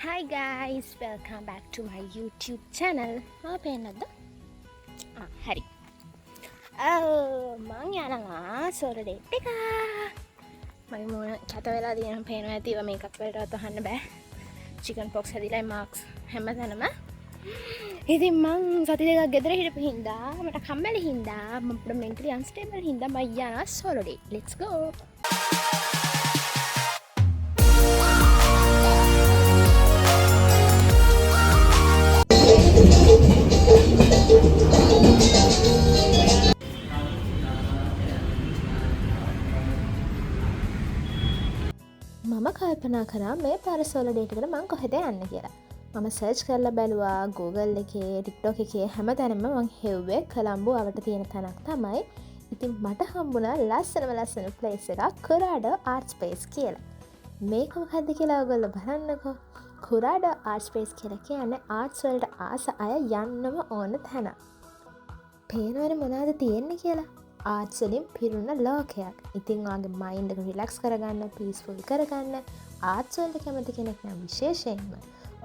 Hi guys, welcome back to my YouTube channel. පේන්නද? හරි. මං යනවා සෝර ඩේට් එක. මගේ මොන කත වෙලා තියෙනවද පේනවා ඇතිව මේකක් වලටවත් අහන්න බෑ. චිකන් පොක්ස් හැදිලායි මාක්ස් හැමතැනම. ඉතින් මං සති දෙකක් ගෙදර හිටපු හින්දා මට කම්මැලි හින්දා මම පොඩ්ඩක් mentally unstable හින්දා මම යනවා සෝර ඩේට්. Let's go. මම කල්පනා කරා මේ පාර සෝලෝ ඩේට් එකට මං කොහෙද යන්න කියලා. මම සර්ච් කරලා බැලුවා Google එකේ, TikTok එකේ හැමතැනම මං හෙව්වේ කොළඹ අවට තියෙන තැනක් තමයි. ඉතින් මට හම්බුණා ලස්සන ප්ලේස් එකක් කොරාඩෝ ආර්ට් ස්පේස් කියලා. මේක මොකද්ද කියලා ඔයගොල්ලෝ බලන්නකෝ. කොරාඩෝ ආර්ට් ස්පේස් කියලා කියන්නේ ආර්ට්ස් වලට ආස අය යන්නම ඕන තැන. පේනවනේ මොනවද තියෙන්නේ කියලා. ආර්ට්ස් වලින් පිරුණ ලෝකයක්. ඉතින් ඔයාගේ මයින්ඩ් එක රිලැක්ස් කරගන්න, පීස්ෆුල් කරගන්න ආර්ට්ස් වලට කැමති කෙනෙක් නම් විශේෂයෙන්ම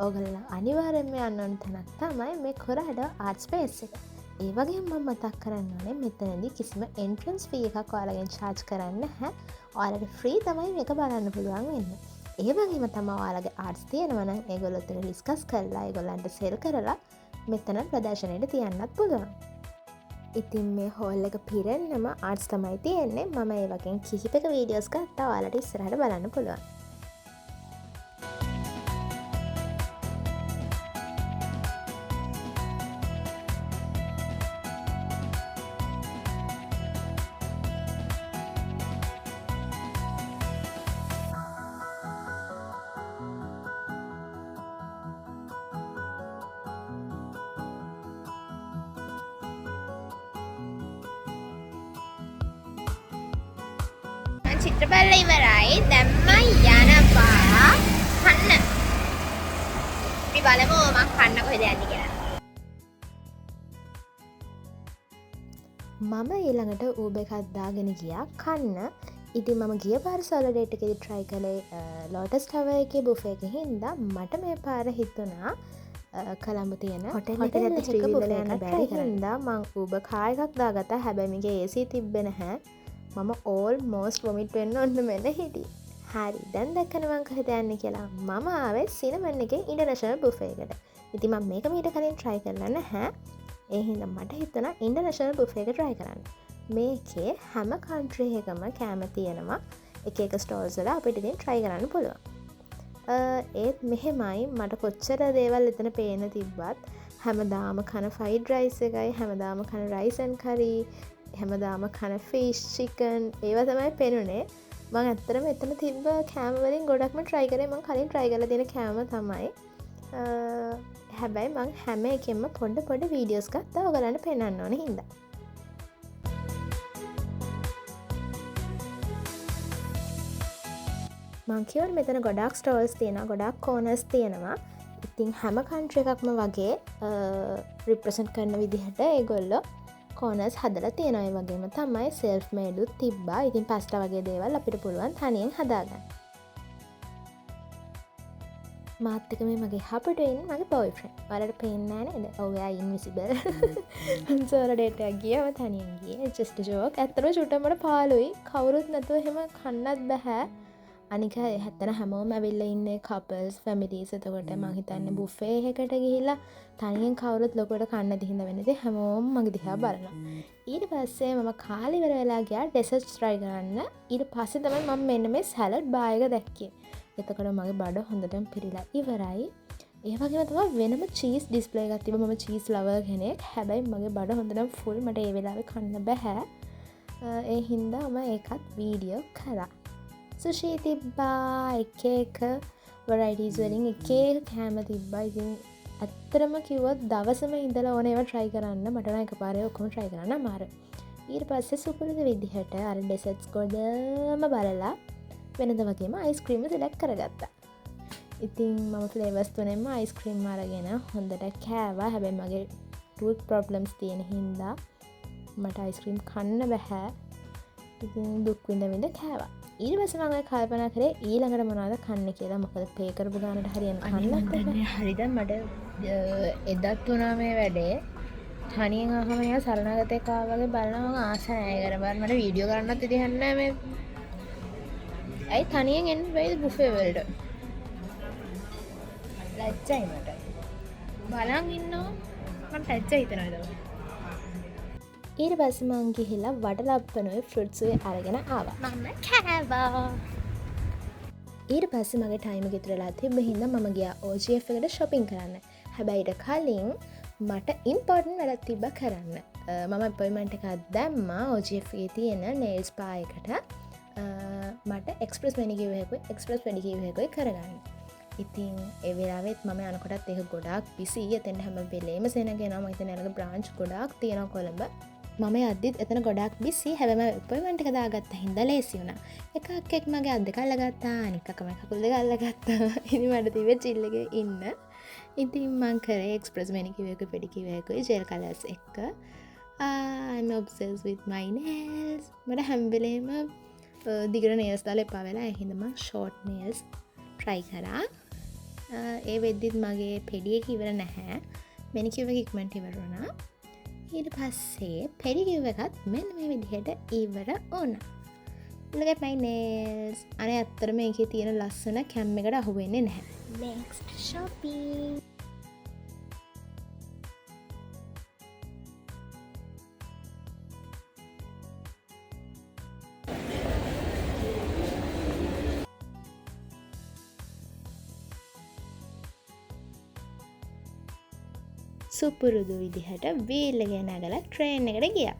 ඔයගොල්ලෝ අනිවාර්යෙන්ම යන්න ඕන තැනක් තමයි මේ කොරාඩෝ ආර්ට් ස්පේස් එක. ඒ වගේම මම මතක් කරන්න ඕනේ මෙතනදී කිසිම එන්ට්‍රන්ස් ෆී එකක් ඔයාලගෙන් charge කරන්නේ නැහැ. ඔයාලට ෆ්‍රී තමයි මේක බලන්න පුළුවන් වෙන්නේ. ඒ වගේම තමයි ඔයාලගේ ආර්ට්ස් තියෙනවා නම් ඒගොල්ලොත් එක්ක ඩිස්කස් කරලා ඒගොල්ලන්ට සෙල් කරලා මෙතන ප්‍රදර්ශනයට තියන්නත් පුළුවන්. ඉතින් මේ හෝල් එක පිරෙන්නම ආර්ට්ස් තමයි තියෙන්නේ. මම ඒ වගේ කිහිපක වීඩියෝස් ගත්තා. ඔයාලට ඉස්සරහට බලන්න පුළුවන්. චිත්‍ර බලලා ඉවරයි. දැම්ම යනවා කන්න. අපි බලමු මම කන්න කොහෙද යන්නේ කියලා. මම ඊළඟට Uber එකක් දාගෙන ගියා කන්න. ඉතින් මම ගිය පාර සෝලෝ ඩේට් එකේදී try කළේ Lotus Tower එකේ buffet එකේ හින්දා මට මේ පාර හිතුණා කොළඹ තියෙන හොටෙල් එකට ත්‍රී වීලර් යන බැරි හින්දා මම Uber car එකක් දාගත්තා. හැබැයි මේකේ AC තිබ්බේ නැහැ. මම ඕල්මෝස්ට් වොමිට් වෙන්න ඔන්න මෙන්න හිටියේ. හරි දැන් දැක්කනේ මං කොහෙද යන්නේ කියලා. මම ආවේ සිනමන් එකේ ඉන්ටර්නැෂනල් බුෆේ එකට. ඉතින් මම මේක මීට කලින් try කරලා නැහැ. ඒ හින්දා මට හිතුණා ඉන්ටර්නැෂනල් බුෆේ එක try කරන්න. මේකේ හැම කන්ට්‍රි එකකම කෑම තියෙනවා. එක එක ස්ටෝල්ස් වල අපිට ඉතින් try කරන්න පුළුවන්. ඒත් මෙහෙමයි මට කොච්චර දේවල් එතන පේන තිබ්බත් හැමදාම කන ෆ්‍රයිඩ් රයිස් එකයි, හැමදාම කන රයිස් ඇන්ඩ් කරි, හැමදාම කන ෆිෂ් චිකන් ඒවා තමයි පෙනුනේ. මම ඇත්තටම එතන තිබ්බ කෑම වලින් ගොඩක්ම try කරේ. මම කලින් try කරලා තියෙන කෑම තමයි. හැබැයි මම හැම එකෙම පොඩ වීඩියෝස් ගත්තා ඔයගලන්ට පෙන්නන්න ඕන හින්දා. මං කියවනේ මෙතන ගොඩාක් ස්ටෝල්ස් තියෙනවා, ගොඩාක් කෝනර්ස් තියෙනවා. ඉතින් හැම කන්ට්‍රි එකක්ම වගේ රිප්‍රසන්ට් කරන විදිහට ඒගොල්ලෝ කෝනර්ස් හදලා තියෙනවා. ඒ වගේම තමයි සෙල්ෆ් මේඩුත් තිබ්බා. ඉතින් පාස්ටා වගේ දේවල් අපිට පුළුවන් තනියෙන් හදාගන්න. මාත් එක්ක මේ මගේ හපට ඉන්නේ මගේ බොයිෆ්‍රෙන්ඩ්. ඔයාලට පේන්නේ නැහැ නේද? ඔව් එයා ඉන්විසිබල්. සෝලෝ ඩේට් එකක් ගියාම තනියෙන් ගියේ. just a joke. ඇත්තටම ෂූට් මට පාළුයි. කවුරුත් නැතුව එහෙම කන්නත් බෑ. අනික හැත්තන හැමෝම ඇවිල්ලා ඉන්නේ කපල්ස් ෆැමිලීස්. එතකොට මං හිතන්නේ බුෆේ එකකට ගිහිල්ලා තනියෙන් කවුරුත් ලොකුවට කන්න දිහිඳ වෙන්නේ. ඉතින් හැමෝම මගේ දිහා බලනවා. ඊට පස්සේ මම කාලේ ඉවර වෙලා ගියා ඩෙසර්ට්ස් try කරන්න. ඊට පස්සේ තමයි මම මෙන්න මේ සලාඩ් බාර් එක දැක්කේ. එතකොට මගේ බඩ හොඳටම පිරීලා ඉවරයි. ඒ වගේම තමයි වෙනම චීස් ඩිස්ප්ලේ එකක් තිබ්බා. මම චීස් ලවර් කෙනෙක්. හැබැයි මගේ බඩ හොඳටම ෆුල්. මට ඒ වෙලාවේ කන්න බෑ. ඒ හින්දා මම ඒකත් වීඩියෝ කරා. සුෂී තිබ්බා, එක වරයිටීස් වලින් එක කෑම තිබ්බා. ඉතින් ඇත්තටම කිව්වොත් දවසම ඉඳලා ඕන ඒවා try කරන්න. මට නම් එකපාරේ ඔක්කොම try කරන්න අමාරුයි. ඊට පස්සේ සුපුරුදු විදිහට අර ඩෙසර්ට්ස් ගොඩම බලලා වෙනද වගේම අයිස්ක්‍රීම් සිලෙක්ට් කරගත්තා. ඉතින් මම ෆ්ලේවර්ස් තුනෙන්ම අයිස්ක්‍රීම් අරගෙන හොඳට කෑවා. හැබැයි මගේ ටූත් ප්‍රොබ්ලම්ස් තියෙන හින්දා මට අයිස්ක්‍රීම් කන්න බෑ. ඉතින් දුක් විඳ කෑවා. ඊට පස්සේ මම කල්පනා කරේ ඊළඟට මොනවද කන්නේ කියලා. මොකද පේ කරපු ගානට හරියන්න කන්නත් බෑ. හරිද මට එදත් වුණා මේ වැඩේ. තනියෙන් ආවම නිකන් සරණගතේ කා වගේ බලනවා මම ආස නැහැ කර බලන්න මට වීඩියෝ කරන්නත් ඉතින් නැහැ මේ. ඇයි තනියෙන් එන්න බැයිද බුෆේ වලට? ලැජ්ජයි මට. බලන් ඉන්නවා මට ලැජ්ජයි හිතනවා ඒක. ඊට පස්සේ මං ගිහිල්ලා වඩලප්පනෝයි ෆෘට්ස් උයි අරගෙන ආවා. මම කෑවා. ඊට පස්සේ මගේ ටයිම් එක ඉතුරුලා තිබ්බ හින්දා මම ගියා OGF එකට shopping කරන්න. හැබැයි ඊට කලින් මට ඉම්පෝටන්ට් වැඩක් තිබ්බා කරන්න. මම අපොයින්ට්මන්ට් එකක් දැම්මා OGF එකේ තියෙන nail spa එකට. මට එක්ස්ප්‍රස් manicure එකකුයි එක්ස්ප්‍රස් pedicure එකකුයි කරගන්න. ඉතින් ඒ වෙලාවෙත් මම යනකොටත් ඒක ගොඩාක් busy. එතන හැම වෙලේම සෙනගෙනවා. මම හිතන්නේ අලක branch ගොඩාක් තියෙනවා කොළඹ. මම යද්දිත් එතන ගොඩක් busy. හැබැයි මම අපොයින්ට්මන්ට් එක දාගත්ත හින්දා ලේසි වුණා. එකක් මගේ අත් දෙක අල්ලගත්තා. අනික එකම කකුල් දෙක අල්ලගත්තා. ඉතින් මට තිබ්බේ chill එකේ ඉන්න. ඉතින් මං කරේ express manicure එකකුයි pedicure එකකුයි gel colors එක. I'm obsessed with my nails. මට හැම වෙලේම දිගට nails දාලා එපා වෙලා. ඒ හින්දා මම short nails try කරා. ඒ වෙද්දිත් මගේ පෙඩි එක ඉවර නැහැ. manicure එක ඉක්මනට ඉවර වුණා. ඊට පස්සේ pedicure එකත් මෙන්න මේ විදිහට ඉවර වුණා. look at my nails. අනේ ඇත්තටම මේකේ තියෙන ලස්සන කැම් එකට අහු වෙන්නේ නැහැ. next shopping. සුපුරුදු විදිහට වීල් එක නැගලා ට්‍රේන් එකට ගියා.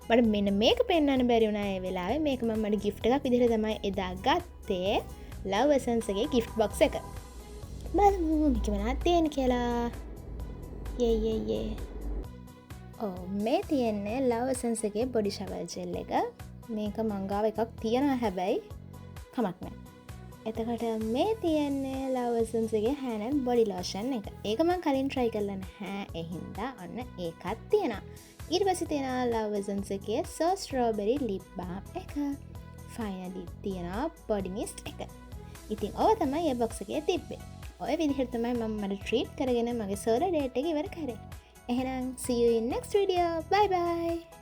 මට මෙන්න මේක පෙන්වන්න බැරි වුණා ඒ වෙලාවේ. මේක මම මට gift එකක් විදිහට තමයි එදා ගත්තේ. Love Essence එකේ gift box එක. බලමු මේක මොනවද තියෙන්නේ කියලා. යේ. මේ තියෙන්නේ Love Essence එකේ body shower gel එක. මේක මං ගාව එකක් තියනවා හැබැයි කමක් නැහැ. එතකොට මේ තියෙන්නේ Love Essence එකේ hand and body lotion එක. ඒක මම කලින් try කරලා නැහැ. ඒ හින්දා අන්න ඒකත් තියෙනවා. ඊට පස්සේ තියෙනවා Love Essence එකේ So Strawberry lip balm එක. finally තියෙනවා body mist එක. ඉතින් ඔය තමයි මේ box එකේ තිබ්බේ. ඔය විදිහට තමයි මම මට treat කරගෙන මගේ solo date එක ඉවර කරේ. එහෙනම් see you in next video. Bye bye.